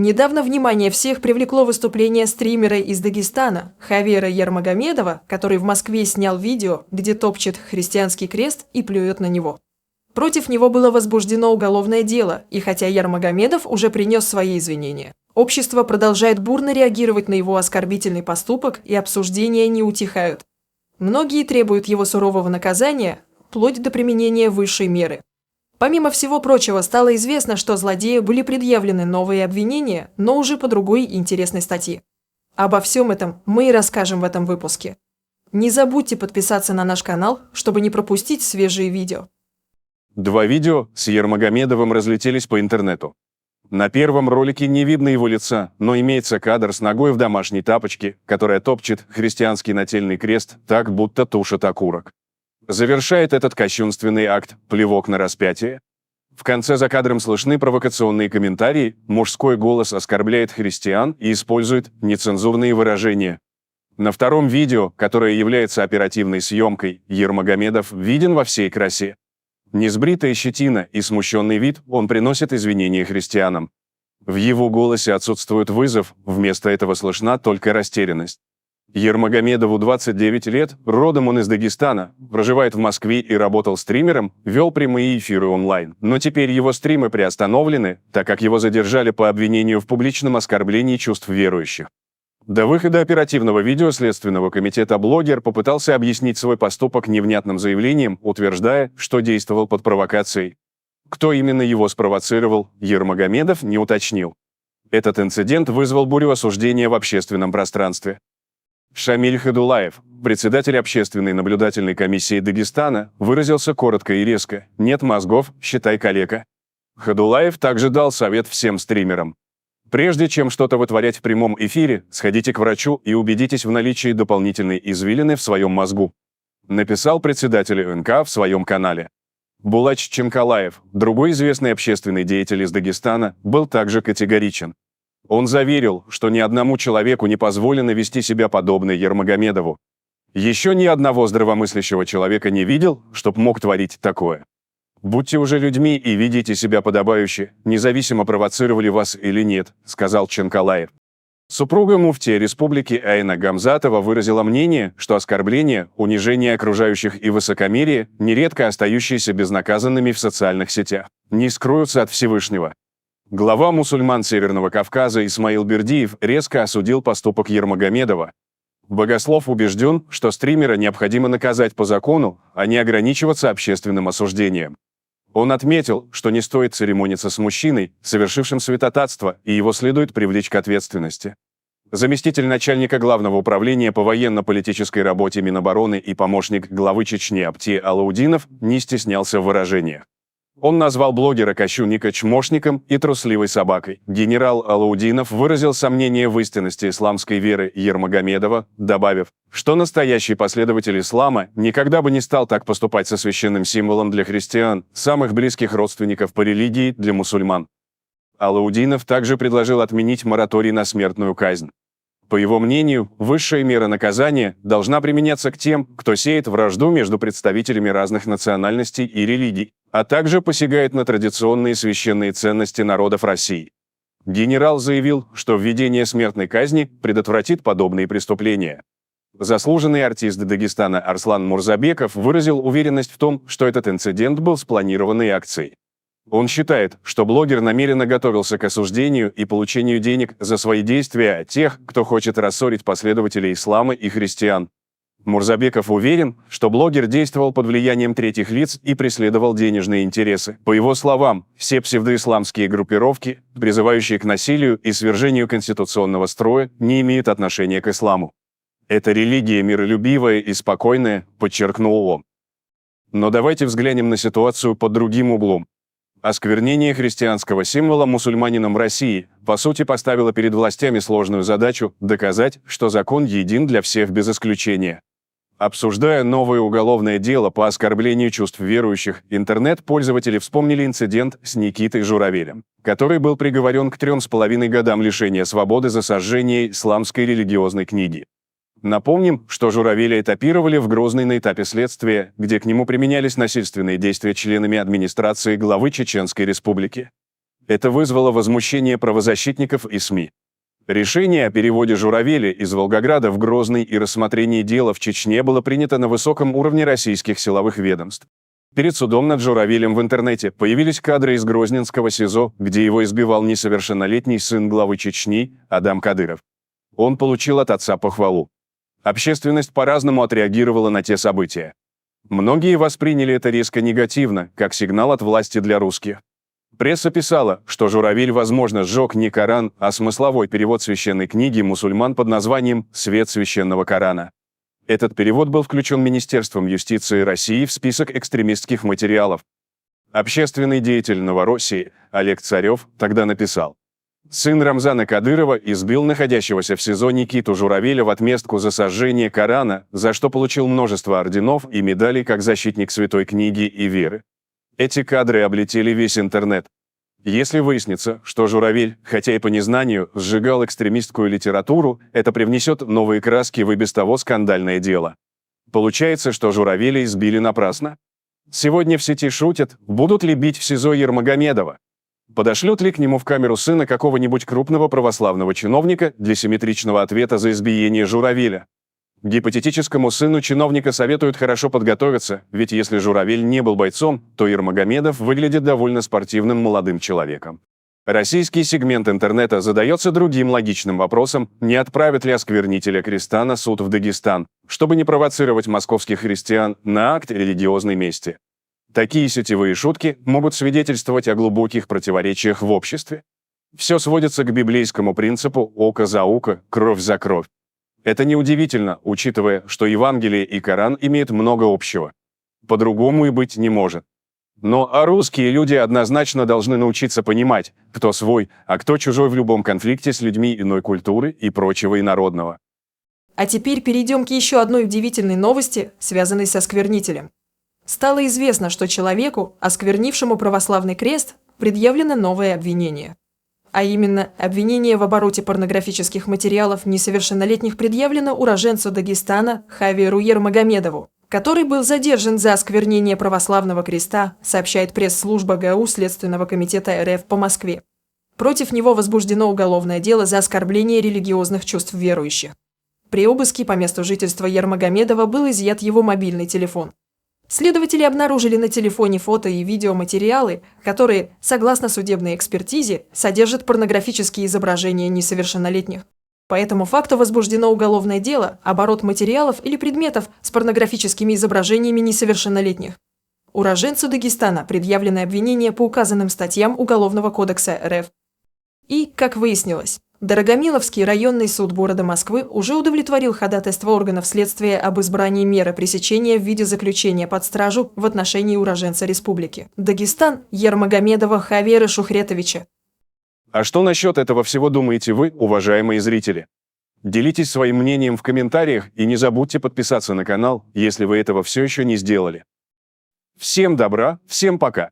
Недавно внимание всех привлекло выступление стримера из Дагестана Хавера Ермагомедова, который в Москве снял видео, где топчет христианский крест и плюет на него. Против него было возбуждено уголовное дело, и хотя Ермагомедов уже принес свои извинения, общество продолжает бурно реагировать на его оскорбительный поступок, и обсуждения не утихают. Многие требуют его сурового наказания, вплоть до применения высшей меры. Помимо всего прочего, стало известно, что злодею были предъявлены новые обвинения, но уже по другой интересной статье. Обо всем этом мы и расскажем в этом выпуске. Не забудьте подписаться на наш канал, чтобы не пропустить свежие видео. Два видео с Ермагомедовым разлетелись по интернету. На первом ролике не видно его лица, но имеется кадр с ногой в домашней тапочке, которая топчет христианский нательный крест так, будто тушит окурок. Завершает этот кощунственный акт плевок на распятие. В конце за кадром слышны провокационные комментарии, мужской голос оскорбляет христиан и использует нецензурные выражения. На втором видео, которое является оперативной съемкой, Ермагомедов виден во всей красе. Несбритая щетина и смущенный вид, он приносит извинения христианам. В его голосе отсутствует вызов, вместо этого слышна только растерянность. Ермагомедову 29 лет, родом он из Дагестана, проживает в Москве и работал стримером, вел прямые эфиры онлайн. Но теперь его стримы приостановлены, так как его задержали по обвинению в публичном оскорблении чувств верующих. До выхода оперативного видео Следственного комитета блогер попытался объяснить свой поступок невнятным заявлением, утверждая, что действовал под провокацией. Кто именно его спровоцировал, Ермагомедов не уточнил. Этот инцидент вызвал бурю осуждения в общественном пространстве. Шамиль Хадулаев, председатель общественной наблюдательной комиссии Дагестана, выразился коротко и резко: «Нет мозгов, считай калека». Хадулаев также дал совет всем стримерам. Прежде чем что-то вытворять в прямом эфире, сходите к врачу и убедитесь в наличии дополнительной извилины в своем мозгу. Написал председатель ОНК в своем канале. Булач Ченкалаев, другой известный общественный деятель из Дагестана, был также категоричен. Он заверил, что ни одному человеку не позволено вести себя подобно Ермагомедову. Еще ни одного здравомыслящего человека не видел, чтоб мог творить такое. «Будьте уже людьми и ведите себя подобающе, независимо, провоцировали вас или нет», — сказал Ченкалаев. Супруга муфтия республики Айна Гамзатова выразила мнение, что оскорбления, унижение окружающих и высокомерие, нередко остающиеся безнаказанными в социальных сетях, не скроются от Всевышнего. Глава мусульман Северного Кавказа Исмаил Бердиев резко осудил поступок Ермагомедова. Богослов убежден, что стримера необходимо наказать по закону, а не ограничиваться общественным осуждением. Он отметил, что не стоит церемониться с мужчиной, совершившим святотатство, и его следует привлечь к ответственности. Заместитель начальника Главного управления по военно-политической работе Минобороны и помощник главы Чечни Апти Алаудинов не стеснялся в выражениях. Он назвал блогера кощунника чмошником и трусливой собакой. Генерал Алаудинов выразил сомнение в истинности исламской веры Ермагомедова, добавив, что настоящий последователь ислама никогда бы не стал так поступать со священным символом для христиан, самых близких родственников по религии для мусульман. Алаудинов также предложил отменить мораторий на смертную казнь. По его мнению, высшая мера наказания должна применяться к тем, кто сеет вражду между представителями разных национальностей и религий, а также посягает на традиционные священные ценности народов России. Генерал заявил, что введение смертной казни предотвратит подобные преступления. Заслуженный артист Дагестана Арслан Мурзабеков выразил уверенность в том, что этот инцидент был спланированной акцией. Он считает, что блогер намеренно готовился к осуждению и получению денег за свои действия тех, кто хочет рассорить последователей ислама и христиан. Мурзабеков уверен, что блогер действовал под влиянием третьих лиц и преследовал денежные интересы. По его словам, все псевдоисламские группировки, призывающие к насилию и свержению конституционного строя, не имеют отношения к исламу. «Это религия миролюбивая и спокойная», — подчеркнул он. Но давайте взглянем на ситуацию под другим углом. Осквернение христианского символа мусульманином России, по сути, поставило перед властями сложную задачу доказать, что закон един для всех без исключения. Обсуждая новое уголовное дело по оскорблению чувств верующих, интернет-пользователи вспомнили инцидент с Никитой Журавелем, который был приговорен к 3,5 годам лишения свободы за сожжение исламской религиозной книги. Напомним, что Журавеля этапировали в Грозный на этапе следствия, где к нему применялись насильственные действия членами администрации главы Чеченской Республики. Это вызвало возмущение правозащитников и СМИ. Решение о переводе Журавеля из Волгограда в Грозный и рассмотрении дела в Чечне было принято на высоком уровне российских силовых ведомств. Перед судом над Журавелем в интернете появились кадры из Грозненского СИЗО, где его избивал несовершеннолетний сын главы Чечни Адам Кадыров. Он получил от отца похвалу. Общественность по-разному отреагировала на те события. Многие восприняли это резко негативно, как сигнал от власти для русских. Пресса писала, что Журавель, возможно, сжег не Коран, а смысловой перевод священной книги мусульман под названием «Свет священного Корана». Этот перевод был включен Министерством юстиции России в список экстремистских материалов. Общественный деятель Новороссии Олег Царев тогда написал: «Сын Рамзана Кадырова избил находящегося в СИЗО Никиту Журавеля в отместку за сожжение Корана, за что получил множество орденов и медалей как защитник святой книги и веры». Эти кадры облетели весь интернет. Если выяснится, что Журавель, хотя и по незнанию, сжигал экстремистскую литературу, это привнесет новые краски в и без того скандальное дело. Получается, что Журавеля избили напрасно? Сегодня в сети шутят, будут ли бить в СИЗО Ермагомедова. Подошлет ли к нему в камеру сына какого-нибудь крупного православного чиновника для симметричного ответа за избиение Журавеля? Гипотетическому сыну чиновника советуют хорошо подготовиться, ведь если Журавель не был бойцом, то Ермагомедов выглядит довольно спортивным молодым человеком. Российский сегмент интернета задается другим логичным вопросом, не отправит ли осквернителя креста на суд в Дагестан, чтобы не провоцировать московских христиан на акт религиозной мести. Такие сетевые шутки могут свидетельствовать о глубоких противоречиях в обществе. Все сводится к библейскому принципу «око за око, кровь за кровь». Это неудивительно, учитывая, что Евангелие и Коран имеют много общего. По-другому и быть не может. Но русские люди однозначно должны научиться понимать, кто свой, а кто чужой в любом конфликте с людьми иной культуры и прочего инородного. А теперь перейдем к еще одной удивительной новости, связанной со осквернителем. Стало известно, что человеку, осквернившему православный крест, предъявлено новое обвинение. А именно, обвинение в обороте порнографических материалов несовершеннолетних предъявлено уроженцу Дагестана Хавиеру Ермагомедову, который был задержан за осквернение православного креста, сообщает пресс-служба ГАУ Следственного комитета РФ по Москве. Против него возбуждено уголовное дело за оскорбление религиозных чувств верующих. При обыске по месту жительства Ермагомедова был изъят его мобильный телефон. Следователи обнаружили на телефоне фото и видеоматериалы, которые, согласно судебной экспертизе, содержат порнографические изображения несовершеннолетних. По этому факту возбуждено уголовное дело «Оборот материалов или предметов с порнографическими изображениями несовершеннолетних». Уроженцу Дагестана предъявлены обвинения по указанным статьям Уголовного кодекса РФ. И, как выяснилось, Дорогомиловский районный суд города Москвы уже удовлетворил ходатайство органов следствия об избрании меры пресечения в виде заключения под стражу в отношении уроженца республики Дагестан Ермагомедова Хавиера Шухретовича. А что насчет этого всего думаете вы, уважаемые зрители? Делитесь своим мнением в комментариях и не забудьте подписаться на канал, если вы этого все еще не сделали. Всем добра, всем пока!